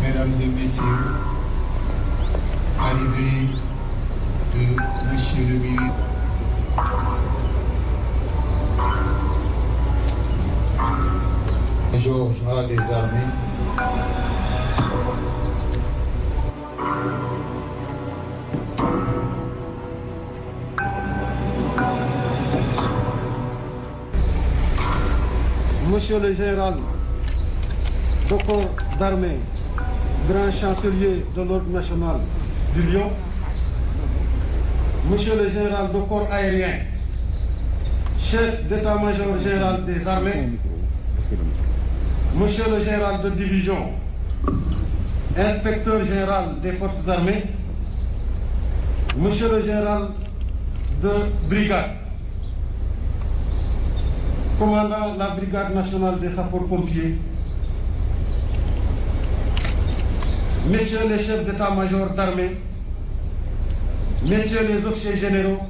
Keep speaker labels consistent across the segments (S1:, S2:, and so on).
S1: Mesdames et messieurs, arrivée de Monsieur le ministre. Major général des armées.
S2: Monsieur le général du corps d'armée, grand chancelier de l'ordre national du Lion, Monsieur le général du corps aérien, chef d'état-major général des armées, Monsieur le général de division, inspecteur général des forces armées, Monsieur le général de brigade, commandant la brigade nationale des sapeurs-pompiers, Messieurs les chefs d'état-major d'armée, Messieurs les officiers généraux,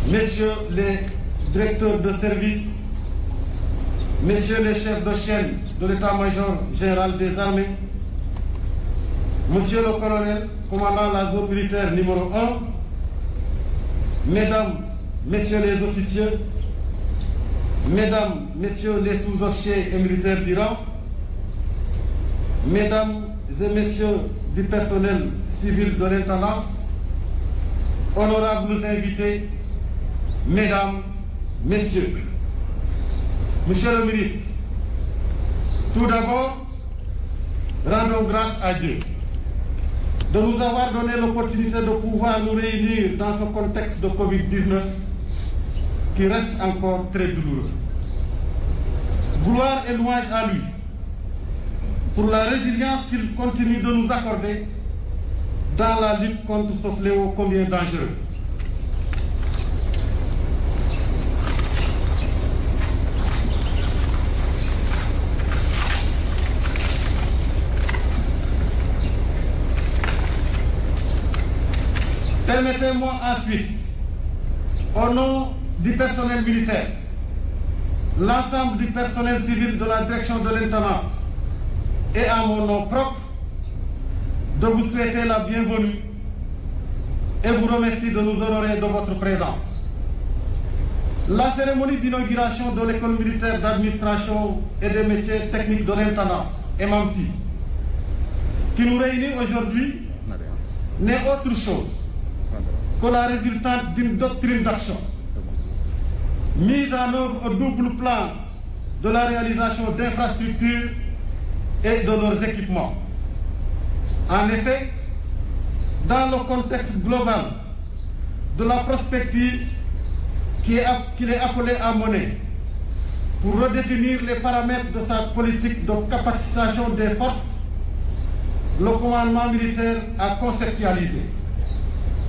S2: Messieurs les directeurs de service, Messieurs les chefs de chaîne de l'état-major général des armées, Monsieur le colonel, commandant la zone militaire numéro 1, Mesdames, Messieurs les officiers, Mesdames, Messieurs les sous-officiers et militaires du rang, Mesdames et Messieurs du personnel civil de l'intendance, honorables invités, Mesdames, Messieurs, Monsieur le ministre, tout d'abord, rendons grâce à Dieu de nous avoir donné l'opportunité de pouvoir nous réunir dans ce contexte de Covid-19 qui reste encore très douloureux. Gloire et louange à lui pour la résilience qu'il continue de nous accorder dans la lutte contre ce fléau combien dangereux. Permettez-moi ensuite, au nom du personnel militaire, l'ensemble du personnel civil de la direction de l'intendance et à mon nom propre, de vous souhaiter la bienvenue et vous remercier de nous honorer de votre présence. La cérémonie d'inauguration de l'école militaire d'administration et des métiers techniques de l'intendance, EMAMTI, qui nous réunit aujourd'hui, n'est autre chose que la résultante d'une doctrine d'action mise en œuvre au double plan de la réalisation d'infrastructures et de leurs équipements. En effet, dans le contexte global de la prospective qu'il est appelé à mener pour redéfinir les paramètres de sa politique de capacitation des forces, le commandement militaire a conceptualisé,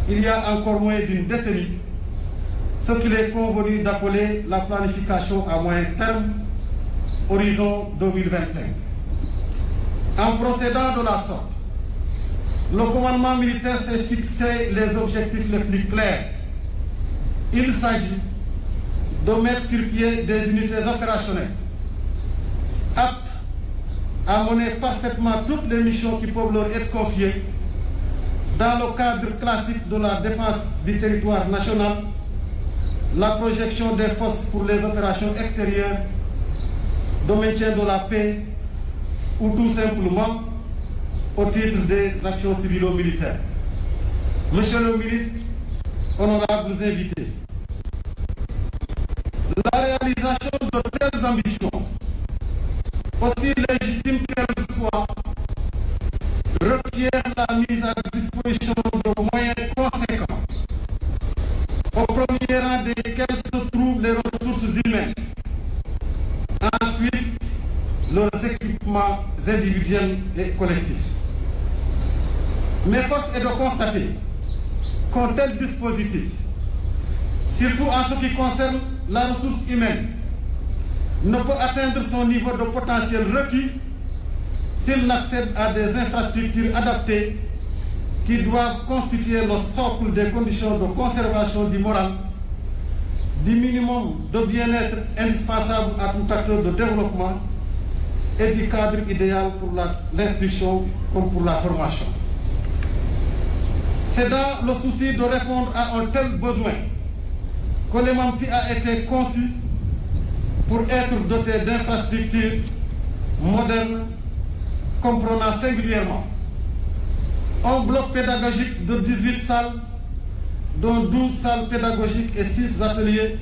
S2: il y a encore moins d'une décennie, ce qu'il est convenu d'appeler la planification à moyen terme, horizon 2025. En procédant de la sorte, le commandement militaire s'est fixé les objectifs les plus clairs. Il s'agit de mettre sur pied des unités opérationnelles aptes à mener parfaitement toutes les missions qui peuvent leur être confiées dans le cadre classique de la défense du territoire national, la projection des forces pour les opérations extérieures, de maintien de la paix ou tout simplement au titre des actions civilo-militaires. Monsieur le ministre, honorables invités, la réalisation de telles ambitions, aussi légitimes qu'elles soient, requiert la mise à disposition de moyens conséquents, au premier rang desquels se trouvent les ressources humaines. Ensuite, leurs équipements individuels et collectifs. Mais force est de constater qu'un tel dispositif, surtout en ce qui concerne la ressource humaine, ne peut atteindre son niveau de potentiel requis s'il n'accède à des infrastructures adaptées qui doivent constituer le socle des conditions de conservation du moral, du minimum de bien-être indispensable à tout acteur de développement et du cadre idéal pour l'instruction comme pour la formation. C'est dans le souci de répondre à un tel besoin que l'EMAMTI a été conçu pour être doté d'infrastructures modernes comprenant singulièrement un bloc pédagogique de 18 salles, dont 12 salles pédagogiques et 6 ateliers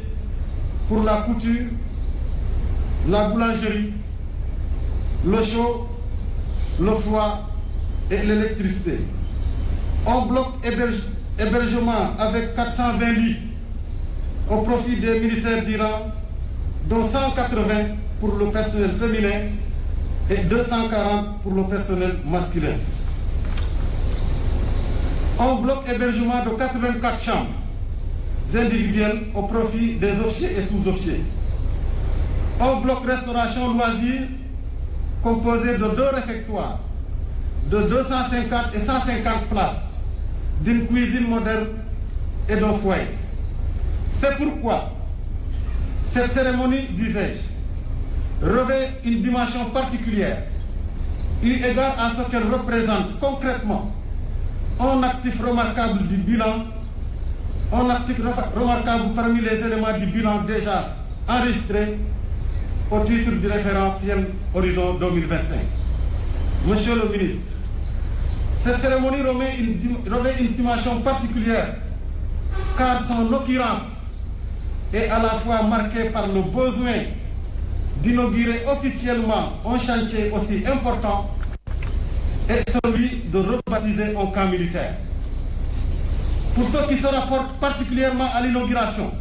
S2: pour la couture, la boulangerie, le chaud, le froid et l'électricité. Un bloc hébergement avec 420 lits au profit des militaires d'Iran, dont 180 pour le personnel féminin et 240 pour le personnel masculin. Un bloc hébergement de 84 chambres individuelles au profit des officiers et sous-officiers. Un bloc restauration loisirs composé de 2 réfectoires de 250 et 150 places, d'une cuisine moderne et d'un foyer. C'est pourquoi cette cérémonie, disais-je, revêt une dimension particulière, eu égard à ce qu'elle représente concrètement un actif remarquable du bilan, un actif remarquable parmi les éléments du bilan déjà enregistrés au titre du référentiel Horizon 2025. Monsieur le ministre, cette cérémonie revêt une dimension particulière car son occurrence est à la fois marquée par le besoin d'inaugurer officiellement un chantier aussi important et celui de rebaptiser un camp militaire. Pour ce qui se rapporte particulièrement à l'inauguration,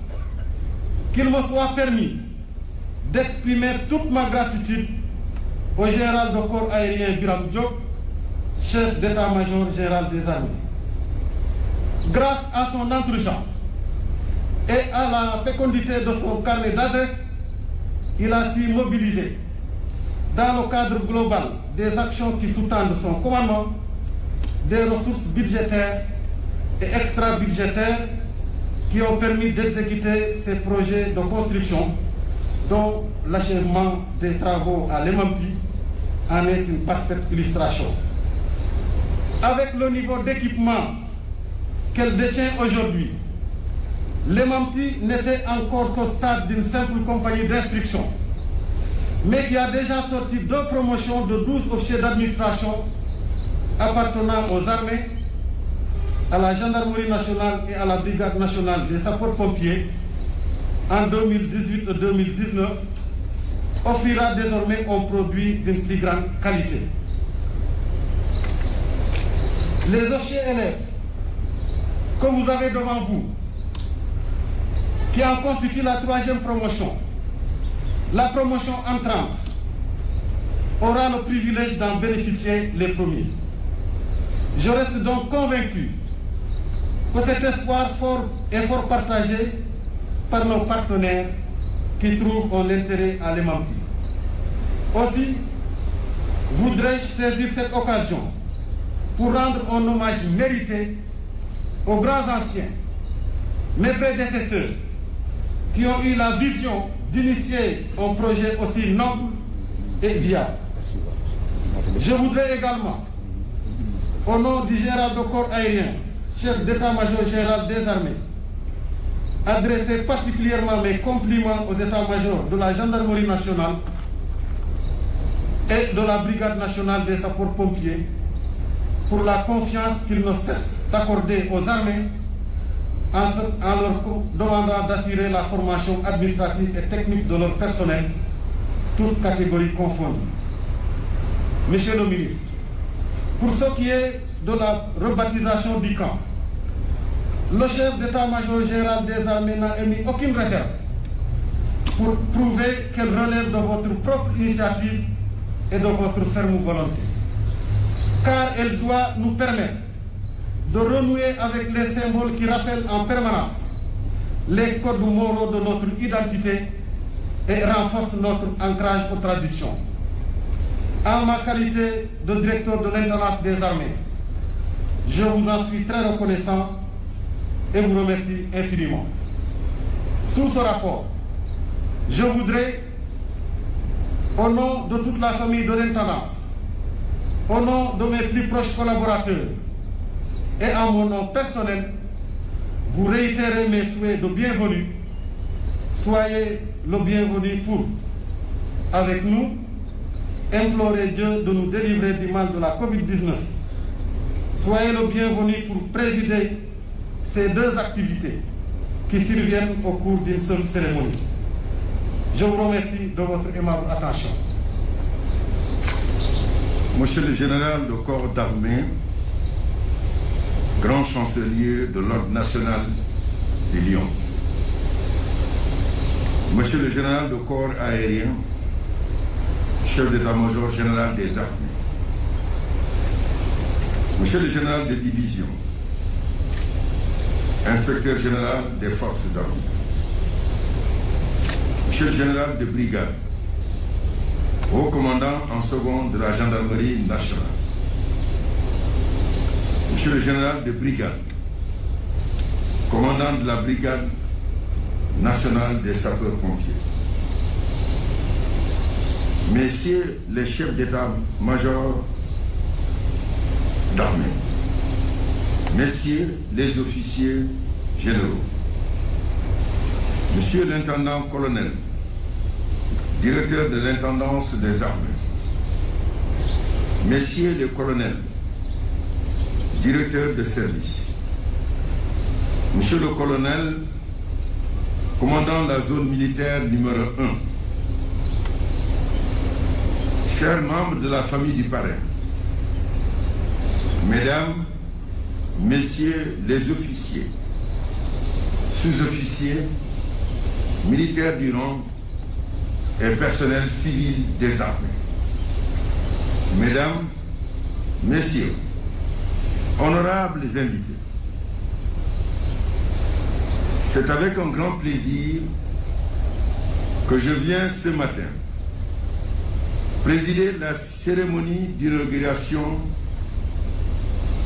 S2: qu'il me soit permis d'exprimer toute ma gratitude au général de corps aérien Biram Diop, chef d'état-major général des armées. Grâce à son entregent et à la fécondité de son carnet d'adresses, il a su mobiliser, dans le cadre global des actions qui sous-tendent son commandement, des ressources budgétaires et extra-budgétaires qui ont permis d'exécuter ces projets de construction, dont l'achèvement des travaux à l'EMAMTI en est une parfaite illustration. Avec le niveau d'équipement qu'elle détient aujourd'hui, l'EMAMTI n'était encore qu'au stade d'une simple compagnie d'instruction, mais qui a déjà sorti 2 promotions de 12 officiers d'administration appartenant aux armées, à la gendarmerie nationale et à la brigade nationale des sapeurs-pompiers en 2018 et 2019, offrira désormais un produit d'une plus grande qualité. Les officiers élèves que vous avez devant vous, qui en constitue la 3e promotion, la promotion entrante, aura le privilège d'en bénéficier les premiers. Je reste donc convaincu que cet espoir est fort partagé par nos partenaires qui trouvent un intérêt à l'EMAMTI. Aussi, voudrais-je saisir cette occasion pour rendre un hommage mérité aux grands anciens, mes prédécesseurs, qui ont eu la vision d'initier un projet aussi noble et viable. Je voudrais également, au nom du général de corps aérien, chef d'état-major général des armées, adresser particulièrement mes compliments aux états-majors de la gendarmerie nationale et de la brigade nationale des sapeurs-pompiers pour la confiance qu'ils ne cessent d'accorder aux armées en leur demandant d'assurer la formation administrative et technique de leur personnel, toutes catégories confondues. Monsieur le ministre, pour ce qui est de la rebaptisation du camp, le chef d'état-major général des armées n'a émis aucune réserve pour prouver qu'elle relève de votre propre initiative et de votre ferme volonté. Car elle doit nous permettre de renouer avec les symboles qui rappellent en permanence les codes moraux de notre identité et renforcent notre ancrage aux traditions. En ma qualité de directeur de l'intendance des armées, je vous en suis très reconnaissant et vous remercie infiniment. Sous ce rapport, je voudrais, au nom de toute la famille de l'intendance, au nom de mes plus proches collaborateurs et en mon nom personnel, vous réitérer mes souhaits de bienvenue. Soyez le bienvenu pour, avec nous, implorer Dieu de nous délivrer du mal de la Covid-19. Soyez le bienvenu pour présider ces deux activités qui surviennent au cours d'une seule cérémonie. Je vous remercie de votre aimable attention.
S3: Monsieur le général de corps d'armée, grand chancelier de l'Ordre national des Lions, Monsieur le général de corps aérien, chef d'état-major général des armées, Monsieur le général de division, inspecteur général des forces armées, Monsieur le général de brigade, haut commandant en second de la gendarmerie nationale, Monsieur le général de brigade, commandant de la brigade nationale des sapeurs-pompiers, Messieurs les chefs d'état-major d'armée, Messieurs les officiers généraux, Monsieur l'intendant-colonel, directeur de l'intendance des armées, Messieurs les colonels, directeurs de service, Monsieur le colonel, commandant la zone militaire numéro 1, chers membres de la famille du parrain, Mesdames, Messieurs les officiers, sous-officiers, militaires du rang et personnel civil des armées. Mesdames, Messieurs, honorables invités, c'est avec un grand plaisir que je viens ce matin présider la cérémonie d'inauguration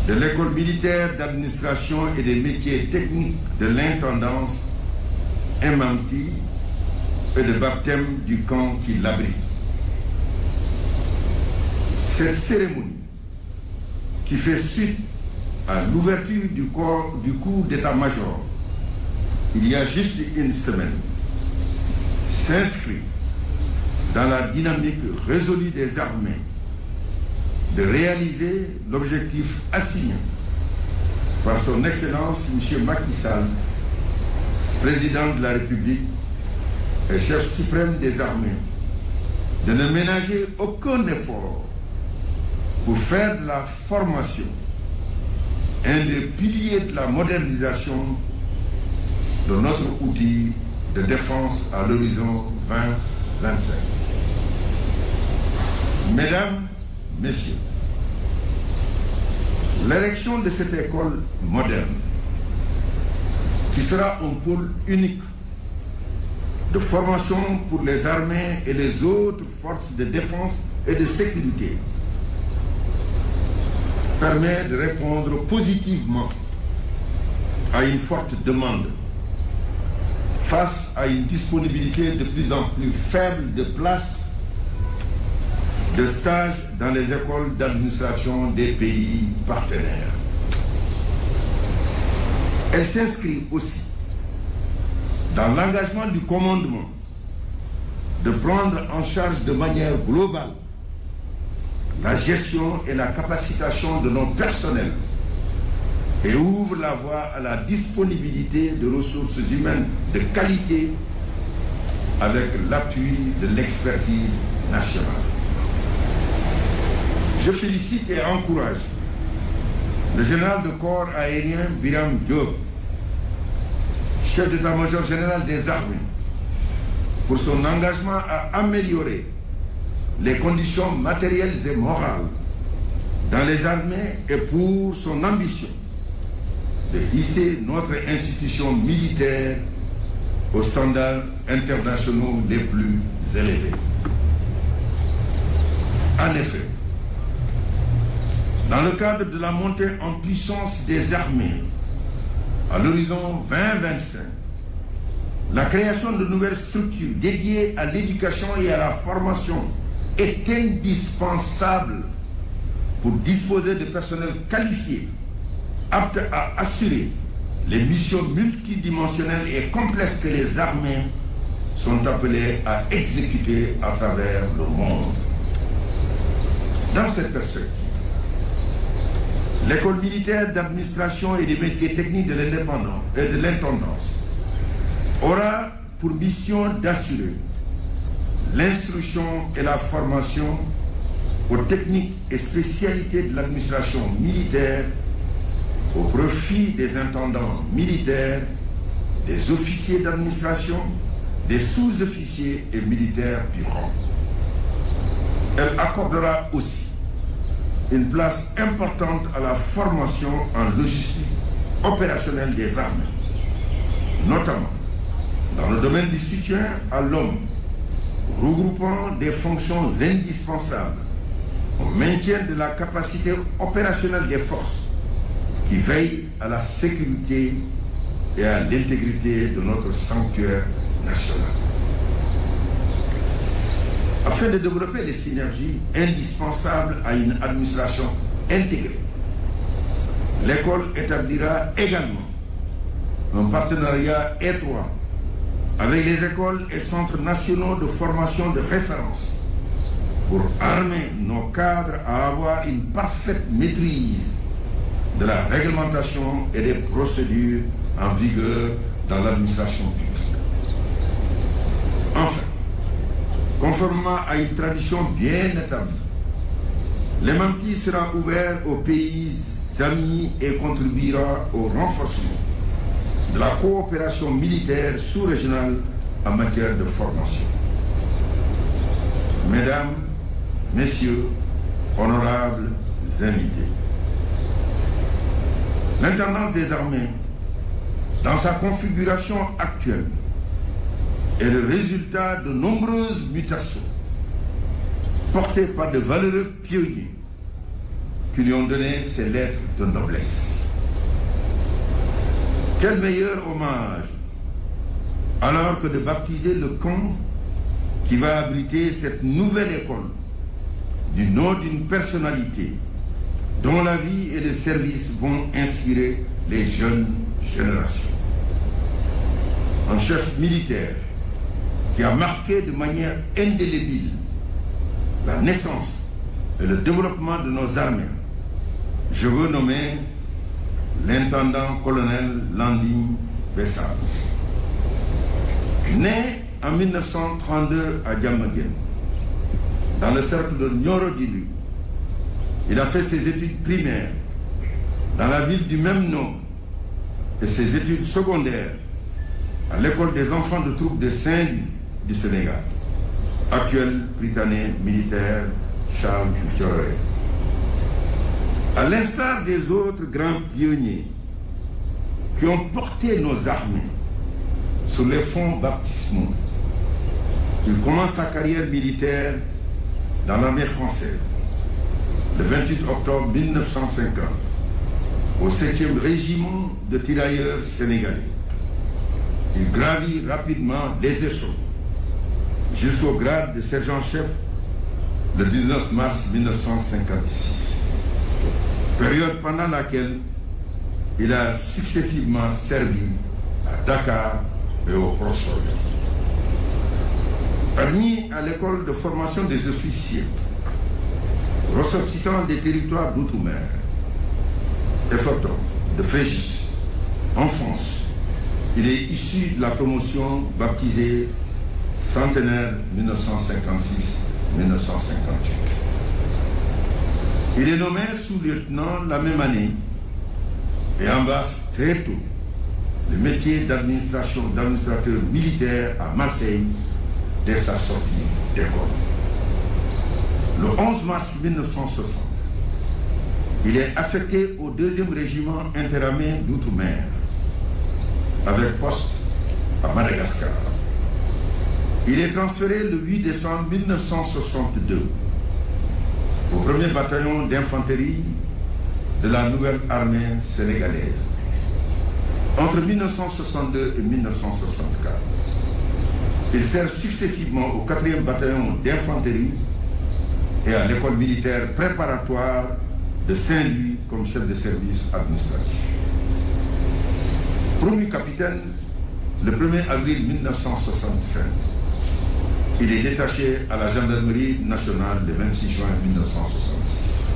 S3: de l'école militaire d'administration et des métiers techniques de l'intendance Mmanti et de baptême du camp qui l'abrite. Cette cérémonie, qui fait suite à l'ouverture du cours d'état-major il y a juste une semaine, s'inscrit dans la dynamique résolue des armées de réaliser l'objectif assigné par son Excellence M. Macky Sall, président de la République et chef suprême des armées, de ne ménager aucun effort pour faire de la formation un des piliers de la modernisation de notre outil de défense à l'horizon 2025. Mesdames, Messieurs, l'érection de cette école moderne, qui sera un pôle unique de formation pour les armées et les autres forces de défense et de sécurité, permet de répondre positivement à une forte demande face à une disponibilité de plus en plus faible de places de stage dans les écoles d'administration des pays partenaires. Elle s'inscrit aussi dans l'engagement du commandement de prendre en charge de manière globale la gestion et la capacitation de nos personnels et ouvre la voie à la disponibilité de ressources humaines de qualité avec l'appui de l'expertise nationale. Je félicite et encourage le général de corps aérien Biram Diop, chef d'état-major général des armées, pour son engagement à améliorer les conditions matérielles et morales dans les armées et pour son ambition de hisser notre institution militaire aux standards internationaux les plus élevés. En effet, dans le cadre de la montée en puissance des armées à l'horizon 2025, la création de nouvelles structures dédiées à l'éducation et à la formation est indispensable pour disposer de personnel qualifié, apte à assurer les missions multidimensionnelles et complexes que les armées sont appelées à exécuter à travers le monde. Dans cette perspective, l'école militaire d'administration et des métiers techniques de l'indépendance et de l'intendance aura pour mission d'assurer l'instruction et la formation aux techniques et spécialités de l'administration militaire au profit des intendants militaires, des officiers d'administration, des sous-officiers et militaires du rang. Elle accordera aussi une place importante à la formation en logistique opérationnelle des armées, notamment dans le domaine du soutien à l'homme, regroupant des fonctions indispensables au maintien de la capacité opérationnelle des forces qui veillent à la sécurité et à l'intégrité de notre sanctuaire national. Afin de développer les synergies indispensables à une administration intégrée, l'école établira également un partenariat étroit avec les écoles et centres nationaux de formation de référence pour armer nos cadres à avoir une parfaite maîtrise de la réglementation et des procédures en vigueur dans l'administration publique. Enfin, conformément à une tradition bien établie, l'EMAMTI sera ouvert aux pays amis et contribuera au renforcement de la coopération militaire sous-régionale en matière de formation. Mesdames, Messieurs, honorables invités, l'intendance des armées, dans sa configuration actuelle, est le résultat de nombreuses mutations portées par de valeureux pionniers qui lui ont donné ses lettres de noblesse. Quel meilleur hommage alors que de baptiser le camp qui va abriter cette nouvelle école du nom d'une personnalité dont la vie et le service vont inspirer les jeunes générations. Un chef militaire qui a marqué de manière indélébile la naissance et le développement de nos armées. Je veux nommer l'intendant-colonel Landing Bessal. Né en 1932 à Diamaguène, dans le cercle de Nioro-Dinu, il a fait ses études primaires dans la ville du même nom et ses études secondaires à l'école des enfants de troupes de Saint-Louis du Sénégal, actuel Britannique militaire Charles Thioré. À l'instar des autres grands pionniers qui ont porté nos armées sur les fonds baptismaux, il commence sa carrière militaire dans l'armée française le 28 octobre 1950 au 7e régiment de tirailleurs sénégalais. Il gravit rapidement les échelons jusqu'au grade de sergent-chef le 19 mars 1956, période pendant laquelle il a successivement servi à Dakar et au Proche-Orient. Admis à l'école de formation des officiers ressortissants des territoires d'outre-mer, effortant de Fréjus, en France. Il est issu de la promotion baptisée Centenaire 1956-1958. Il est nommé sous-lieutenant la même année et embrasse très tôt le métier d'administrateur militaire à Marseille dès sa sortie d'école. Le 11 mars 1960, il est affecté au 2e régiment interarmé d'outre-mer, avec poste à Madagascar. Il est transféré le 8 décembre 1962 au 1er bataillon d'infanterie de la nouvelle armée sénégalaise. Entre 1962 et 1964, il sert successivement au 4e bataillon d'infanterie et à l'école militaire préparatoire de Saint-Louis comme chef de service administratif. Promu capitaine le 1er avril 1965, il est détaché à la gendarmerie nationale le 26 juin 1966.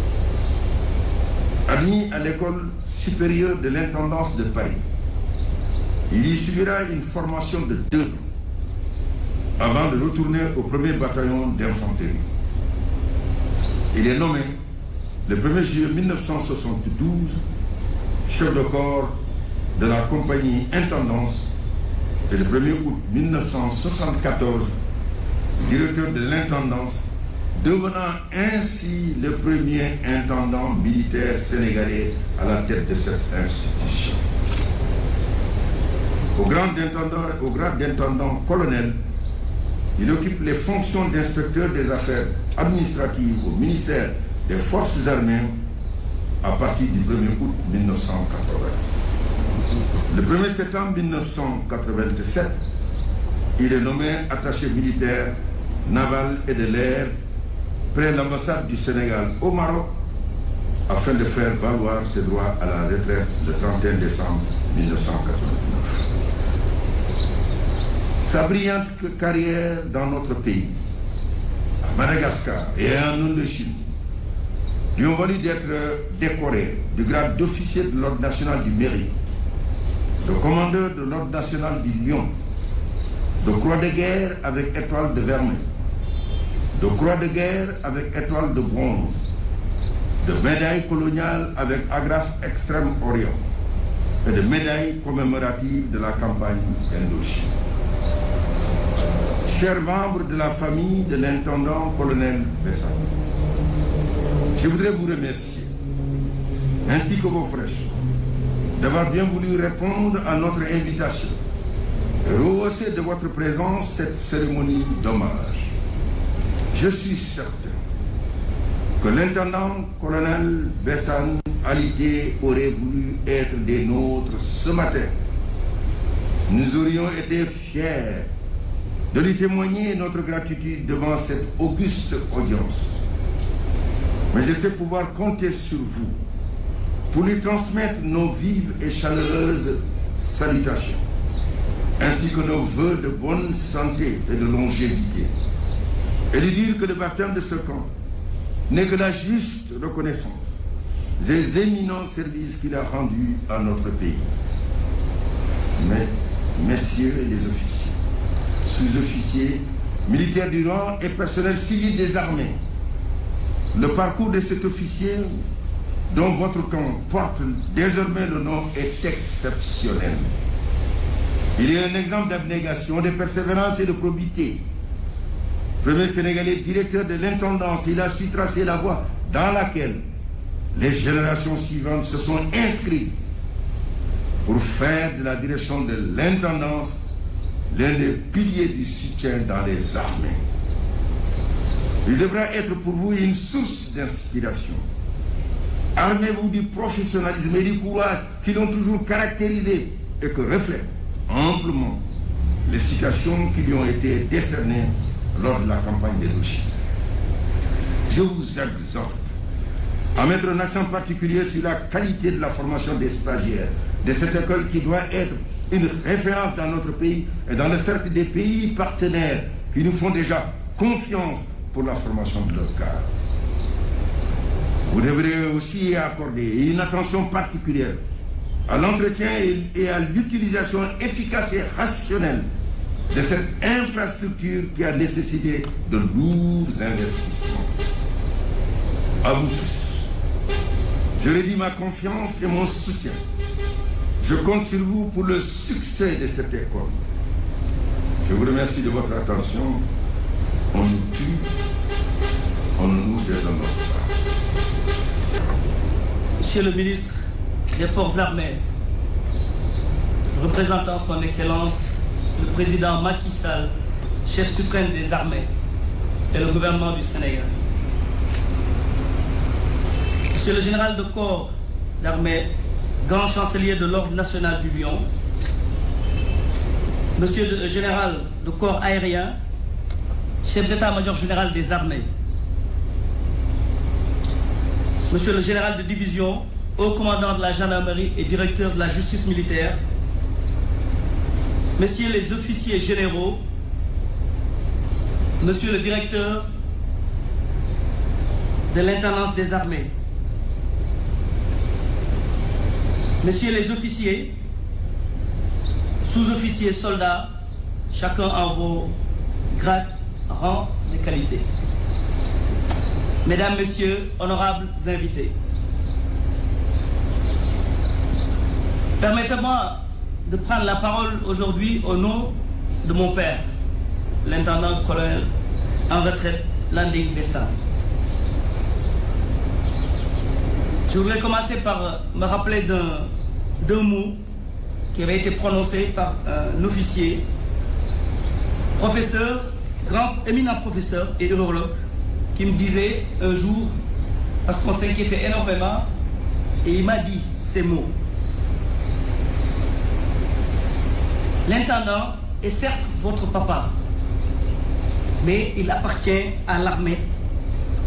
S3: Admis à l'école supérieure de l'intendance de Paris, il y subira une formation de 2 ans avant de retourner au 1er bataillon d'infanterie. Il est nommé le 1er juillet 1972 chef de corps de la compagnie Intendance et le 1er août 1974 directeur de l'intendance, devenant ainsi le premier intendant militaire sénégalais à la tête de cette institution. Au grade d'intendant colonel, il occupe les fonctions d'inspecteur des affaires administratives au ministère des Forces armées à partir du 1er août 1980. Le 1er septembre 1987, il est nommé attaché militaire naval et de l'air près l'ambassade du Sénégal au Maroc afin de faire valoir ses droits à la retraite le 31 décembre 1989. Sa brillante carrière dans notre pays, à Madagascar et en Indochine, lui ont valu d'être décoré du grade d'officier de l'Ordre national du Mérite, de commandeur de l'Ordre national du Lion, de croix de guerre avec étoile de vermeil, de croix de guerre avec étoile de bronze, de médaille coloniale avec agrafe Extrême-Orient et de médaille commémorative de la campagne d'Indochine. Chers membres de la famille de l'intendant colonel Bessan, je voudrais vous remercier, ainsi que vos frères, d'avoir bien voulu répondre à notre invitation et rehausser de votre présence cette cérémonie d'hommage. Je suis certain que l'intendant colonel Bessan Alité aurait voulu être des nôtres ce matin. Nous aurions été fiers de lui témoigner notre gratitude devant cette auguste audience. Mais je sais pouvoir compter sur vous pour lui transmettre nos vives et chaleureuses salutations, ainsi que nos vœux de bonne santé et de longévité, et lui dire que le baptême de ce camp n'est que la juste reconnaissance des éminents services qu'il a rendus à notre pays. Mais, messieurs les officiers, sous-officiers, militaires du rang et personnel civil des armées, le parcours de cet officier dont votre camp porte désormais le nom est exceptionnel. Il est un exemple d'abnégation, de persévérance et de probité. Premier Sénégalais directeur de l'intendance, il a su tracer la voie dans laquelle les générations suivantes se sont inscrites pour faire de la direction de l'intendance l'un des piliers du soutien dans les armées. Il devra être pour vous une source d'inspiration. Armez-vous du professionnalisme et du courage qui l'ont toujours caractérisé et que reflètent amplement les citations qui lui ont été décernées lors de la campagne d'Indochine. Je vous exhorte à mettre un accent particulier sur la qualité de la formation des stagiaires de cette école qui doit être une référence dans notre pays et dans le cercle des pays partenaires qui nous font déjà confiance pour la formation de leur cadre. Vous devrez aussi accorder une attention particulière à l'entretien et à l'utilisation efficace et rationnelle de cette infrastructure qui a nécessité de lourds investissements. À vous tous, je redis ma confiance et mon soutien. Je compte sur vous pour le succès de cette école. Je vous remercie de votre attention. On nous tue, on ne nous déshonore pas.
S4: Monsieur le ministre des Forces armées, représentant son Excellence, le président Macky Sall, chef suprême des armées et le gouvernement du Sénégal. Monsieur le général de corps d'armée, grand chancelier de l'Ordre national du Lion, Monsieur le général de corps aérien, chef d'état-major général des armées, Monsieur le général de division, haut commandant de la gendarmerie et directeur de la justice militaire, Messieurs les officiers généraux, Monsieur le directeur de l'intendance des armées, Messieurs les officiers, sous-officiers, soldats, chacun en vos grades, rangs et qualités. Mesdames, Messieurs, honorables invités, permettez-moi de prendre la parole aujourd'hui au nom de mon père, l'intendant-colonel en retraite Landing Bessane. Je voudrais commencer par me rappeler d'un mot qui avait été prononcé par un officier, professeur, éminent professeur et urologue, qui me disait un jour, parce qu'on s'inquiétait énormément, et il m'a dit ces mots. L'intendant est certes votre papa, mais il appartient à l'armée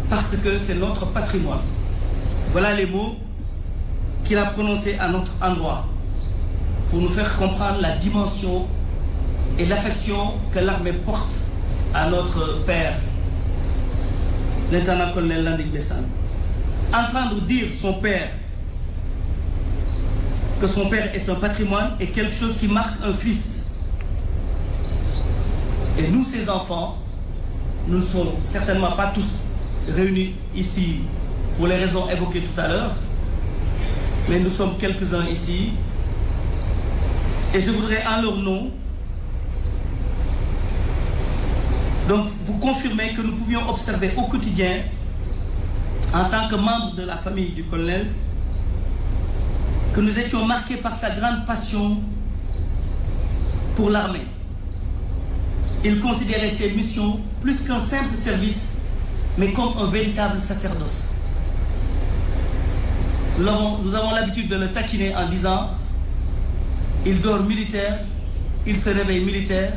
S4: parce que c'est notre patrimoine. Voilà les mots qu'il a prononcés à notre endroit pour nous faire comprendre la dimension et l'affection que l'armée porte à notre père, l'intendant-colonel Landing Bessane. Entendre dire que son père est un patrimoine est quelque chose qui marque un fils. Et nous, ses enfants, nous ne sommes certainement pas tous réunis ici pour les raisons évoquées tout à l'heure, mais nous sommes quelques-uns ici. Et je voudrais en leur nom donc vous confirmer que nous pouvions observer au quotidien, en tant que membres de la famille du colonel, que nous étions marqués par sa grande passion pour l'armée. Il considérait ses missions plus qu'un simple service, mais comme un véritable sacerdoce. Nous avons l'habitude de le taquiner en disant « Il dort militaire, il se réveille militaire,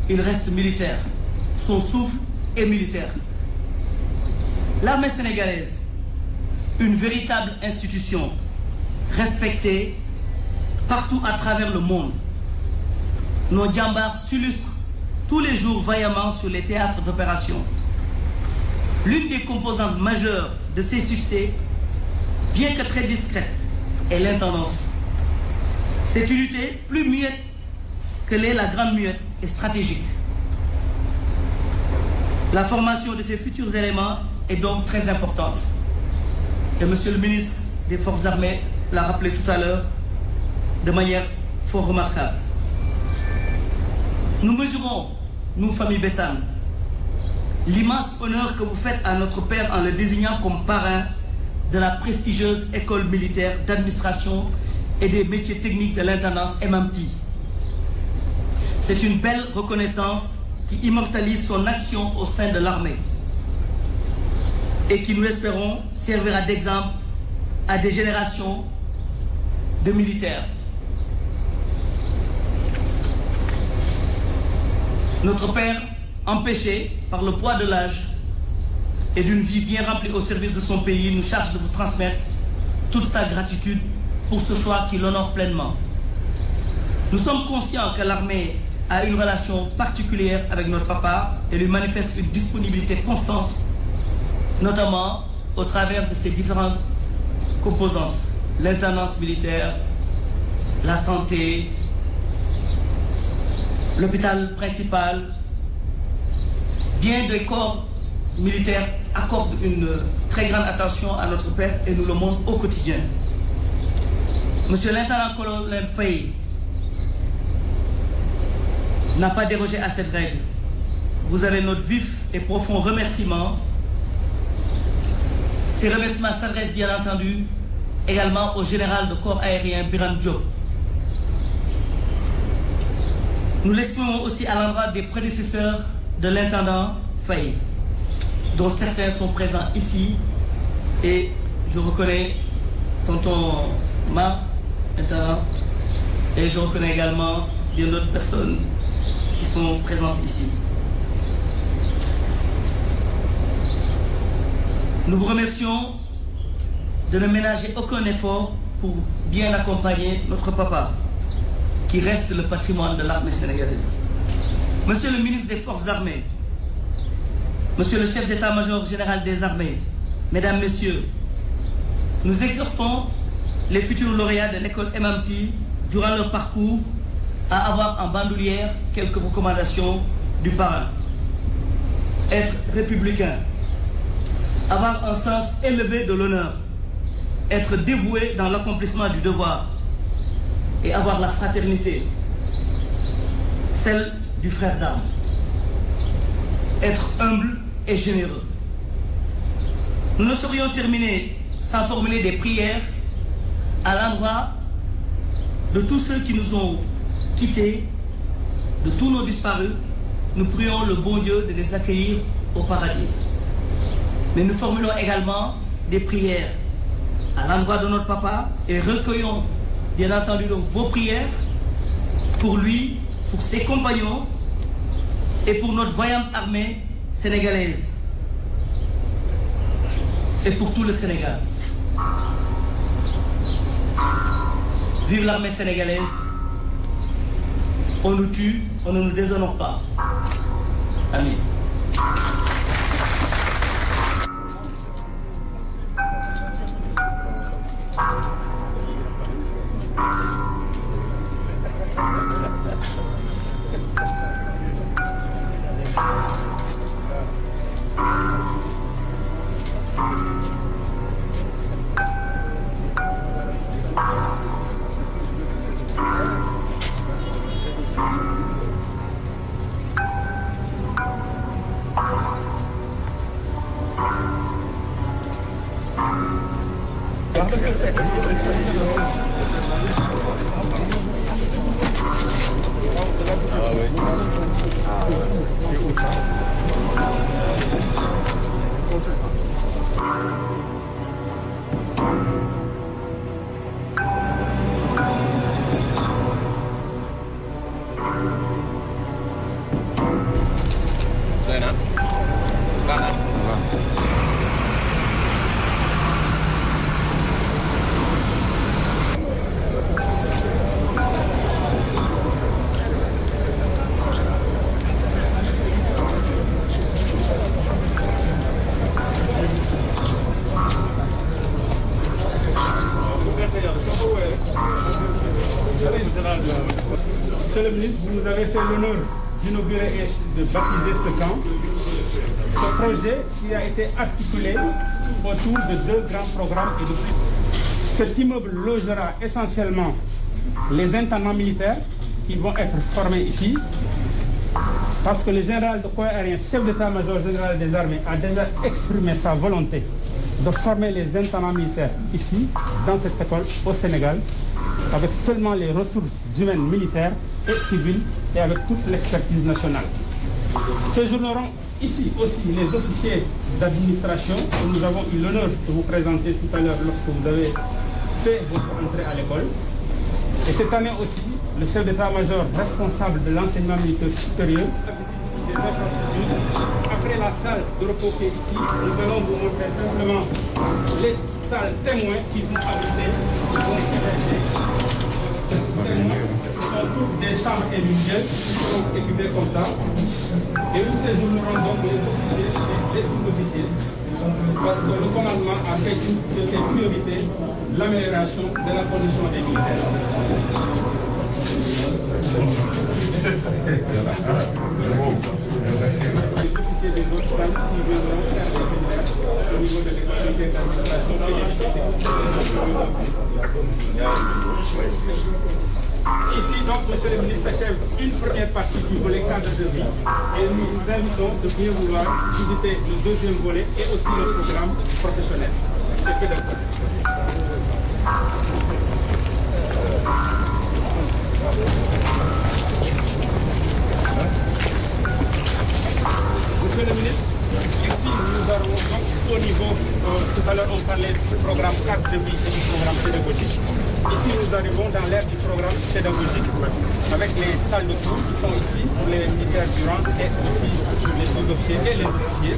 S4: il reste militaire. Son souffle est militaire. » L'armée sénégalaise, une véritable institution, respectée partout à travers le monde. Nos djambars s'illustrent tous les jours vaillamment sur les théâtres d'opération. L'une des composantes majeures de ces succès, bien que très discrète, est l'intendance. Cette unité, plus muette que l'est la grande muette, est stratégique. La formation de ces futurs éléments est donc très importante. Et Monsieur le ministre des Forces armées l'a rappelé tout à l'heure de manière fort remarquable. Nous mesurons, nous, famille Bessane, l'immense honneur que vous faites à notre père en le désignant comme parrain de la prestigieuse école militaire d'administration et des métiers techniques de l'intendance MMT. C'est une belle reconnaissance qui immortalise son action au sein de l'armée et qui, nous l'espérons, servira d'exemple à des générations de militaires. Notre père, empêché par le poids de l'âge et d'une vie bien remplie au service de son pays, nous charge de vous transmettre toute sa gratitude pour ce choix qui l'honore pleinement. Nous sommes conscients que l'armée a une relation particulière avec notre papa et lui manifeste une disponibilité constante, notamment au travers de ses différentes composantes, l'intendance militaire, la santé, l'hôpital principal, bien des corps militaires accordent une très grande attention à notre père et nous le montrent au quotidien. Monsieur l'intendant-colonel Faye n'a pas dérogé à cette règle. Vous avez notre vif et profond remerciement. Ces remerciements s'adressent bien entendu également au général de corps aérien Biram Diop. Nous l'exprimons aussi à l'endroit des prédécesseurs de l'intendant Faye, dont certains sont présents ici, et je reconnais tonton Mar, intendant, et je reconnais également bien d'autres personnes qui sont présentes ici. Nous vous remercions de ne ménager aucun effort pour bien accompagner notre papa, qui reste le patrimoine de l'armée sénégalaise. Monsieur le ministre des Forces armées, Monsieur le chef d'état-major général des armées, Mesdames, Messieurs, nous exhortons les futurs lauréats de l'école MMT durant leur parcours à avoir en bandoulière quelques recommandations du parrain. Être républicain, avoir un sens élevé de l'honneur, être dévoué dans l'accomplissement du devoir et avoir la fraternité, celle du frère d'armes. Être humble et généreux. Nous ne saurions terminer sans formuler des prières à l'endroit de tous ceux qui nous ont quittés, de tous nos disparus. Nous prions le bon Dieu de les accueillir au paradis. Mais nous formulons également des prières à l'endroit de notre papa et recueillons bien entendu donc vos prières pour lui, pour ses compagnons et pour notre voyante armée sénégalaise et pour tout le Sénégal. Vive l'armée sénégalaise. On nous tue, on ne nous déshonore pas. Amen.
S5: Monsieur le ministre, vous nous avez fait l'honneur d'inaugurer et de baptiser ce camp. Ce projet qui a été articulé autour de deux grands programmes et de cet immeuble logera essentiellement les intendants militaires qui vont être formés ici, parce que le général de corps aérien, chef d'état-major général des armées, a déjà exprimé sa volonté de former les intendants militaires ici, dans cette école au Sénégal, avec seulement les ressources humaines militaires et civiles et avec toute l'expertise nationale. Séjourneront ici aussi les officiers d'administration que nous avons eu l'honneur de vous présenter tout à l'heure lorsque vous avez fait votre entrée à l'école. Et cette année aussi, le chef d'état-major responsable de l'enseignement militaire supérieur. Après la salle de repos qui est ici, nous allons vous montrer simplement les salles témoins qui vont abriter, qui vont héberger témoins. Ce sont toutes des chambres individuelles qui sont équipées comme ça. Et nous séjournerons donc les sous-officiers parce que le commandement a fait une de ses priorités l'amélioration de la condition des militaires. Les officiers des autres rangs qui viendront faire des séminaires au niveau de l'économie d'administration et ici, donc, monsieur le ministre s'achève une première partie du volet cadre de vie et nous vous invitons de bien vouloir visiter le deuxième volet et aussi le programme professionnel. Monsieur le ministre, ici nous avons donc au niveau, tout à l'heure on parlait du programme cadre de vie et du programme pédagogique. Ici nous arrivons dans l'ère du programme pédagogique avec les salles de cours qui sont ici pour les militaires du rang et aussi les sous-officiers et les officiers.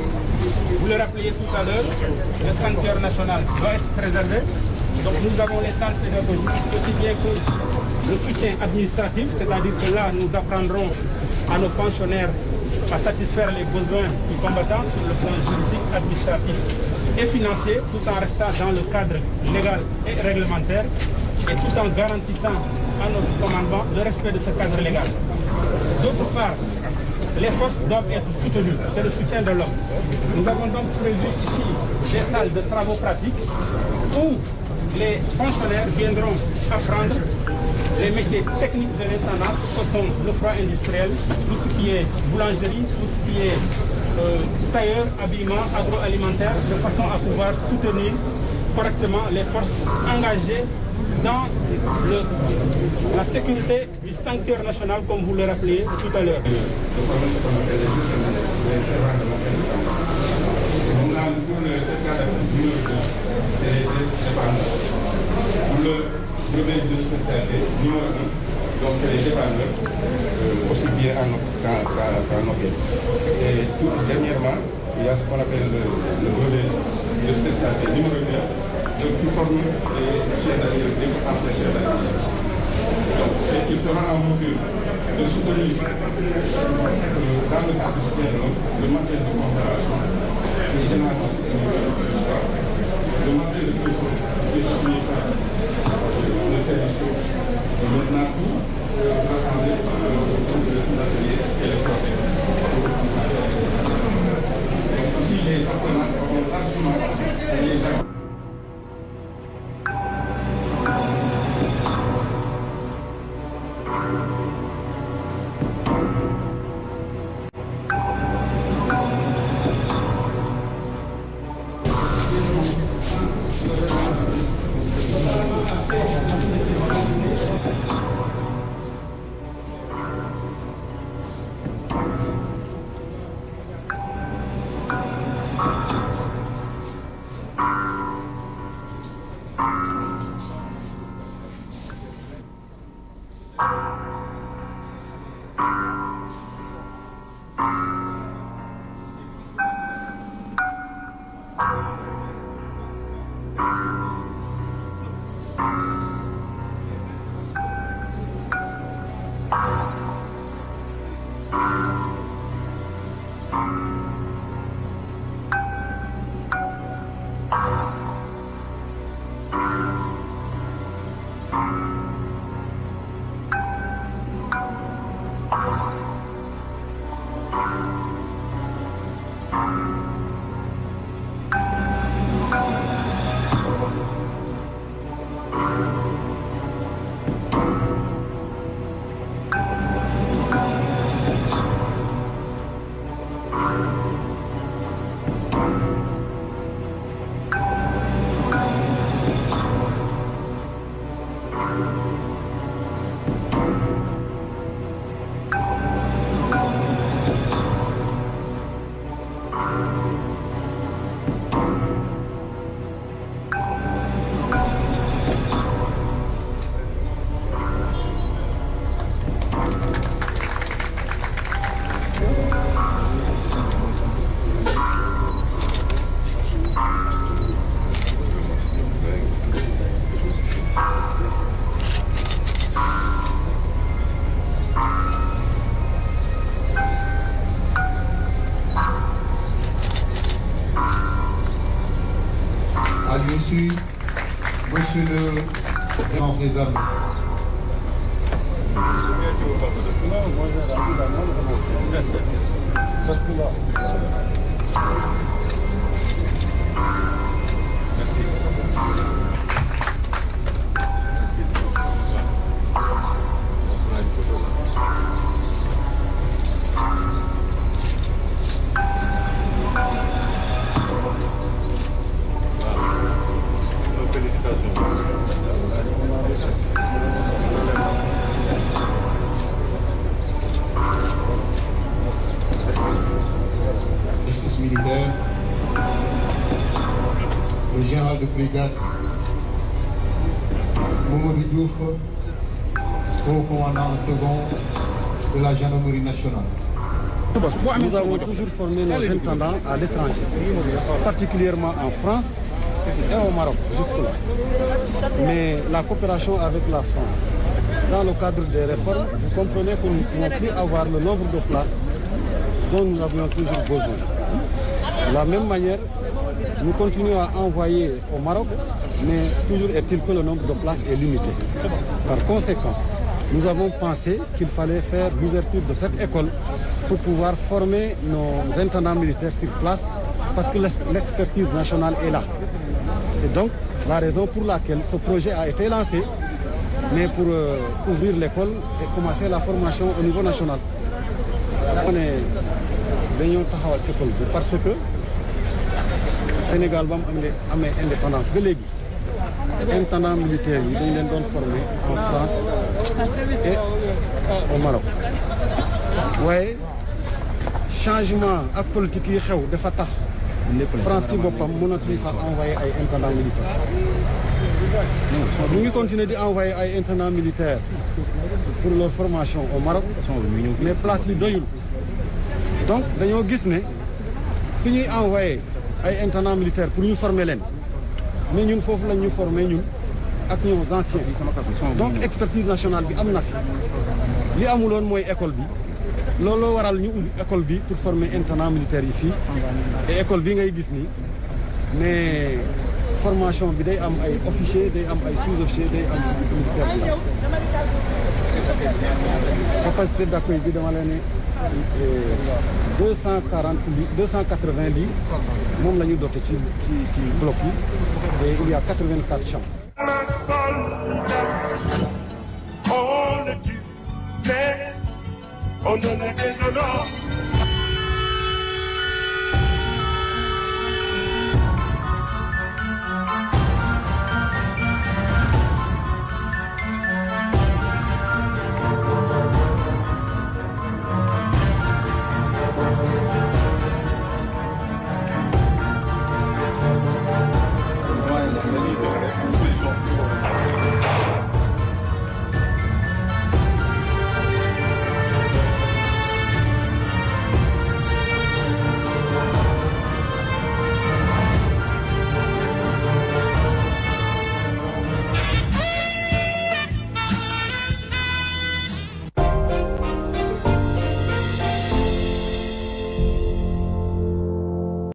S5: Vous le rappeliez tout à l'heure, le sanctuaire national doit être préservé. Donc nous avons les salles pédagogiques aussi bien que le soutien administratif, c'est-à-dire que là nous apprendrons à nos pensionnaires à satisfaire les besoins du combattant sur le plan juridique, administratif et financier, tout en restant dans le cadre légal et réglementaire et tout en garantissant à notre commandement le respect de ce cadre légal. D'autre part, les forces doivent être soutenues, c'est le soutien de l'homme. Nous avons donc prévu ici des salles de travaux pratiques où les fonctionnaires viendront apprendre les métiers techniques de l'intendance, que sont le froid industriel, tout ce qui est boulangerie, tout ce qui est tailleur, habillement, agroalimentaire, de façon à pouvoir soutenir correctement les forces engagées dans la sécurité du sanctuaire national, comme vous le rappeliez tout à l'heure.
S6: Le brevet de spécialité numéro 1, donc c'est les dépanneurs, aussi bien qu'en hôtel. Et tout dernièrement, il y a ce qu'on appelle le brevet de spécialité numéro 2, donc qui forme les chefs d'arrière, les anciens chefs d'arrière. Donc il sera en mesure de soutenir dans le cadre du soutien de l'homme le matériel de conservation, et généralement le matériel de cuisson qui est soumis par le service et maintenant tout rassemblé par l'atelier électronique. Donc ici les partenaires auront largement les
S1: défense des armées. Justice militaire, le général de brigade Mamadou Diouf, haut commandant second de la gendarmerie nationale.
S2: Nous avons toujours formé nos intendants à l'étranger, particulièrement en France et au Maroc, jusque-là. Mais la coopération avec la France, dans le cadre des réformes, vous comprenez que nous ne pouvons plus avoir le nombre de places dont nous avions toujours besoin. De la même manière, nous continuons à envoyer au Maroc, mais toujours est-il que le nombre de places est limité. Par conséquent, nous avons pensé qu'il fallait faire l'ouverture de cette école pour pouvoir former nos intendants militaires sur place, parce que l'expertise nationale est là. C'est donc la raison pour laquelle ce projet a été lancé, mais pour ouvrir l'école et commencer la formation au niveau national. On est dañoo taxawal école bi parce que Sénégal ba mu amee indépendance ba léegi intendant militaire yi dañ leen doon former en France et au Maroc. waaye changement ak politique yi xew dafa tax France ci boppam mënatuñu fa envoyer ay intendant militaire. Ñu ngi continuer di envoyer ay intendant militaire pour leur formation au Maroc, mais place yi doyul. Donc dañoo gis ne fi ñuy envoyer ay intendant militaire pour ñu former leen, mais ñun foofu lañ ñu former ñun ak ñoom anciens. Donc expertise nationale bi am na fi li amuloon mooy école bi. looloo waral ñu ubbi école bi pour former intendant militaire yi fii et école bi ngay gis nii mais formation bi day am ay officier day am ay sous-officier day am militaire bi la capacité d'accueil bi dama leen ne 280 lits moom la ñu doté ci bloc yi et il y a 84 chambres.
S7: On ne les déshonore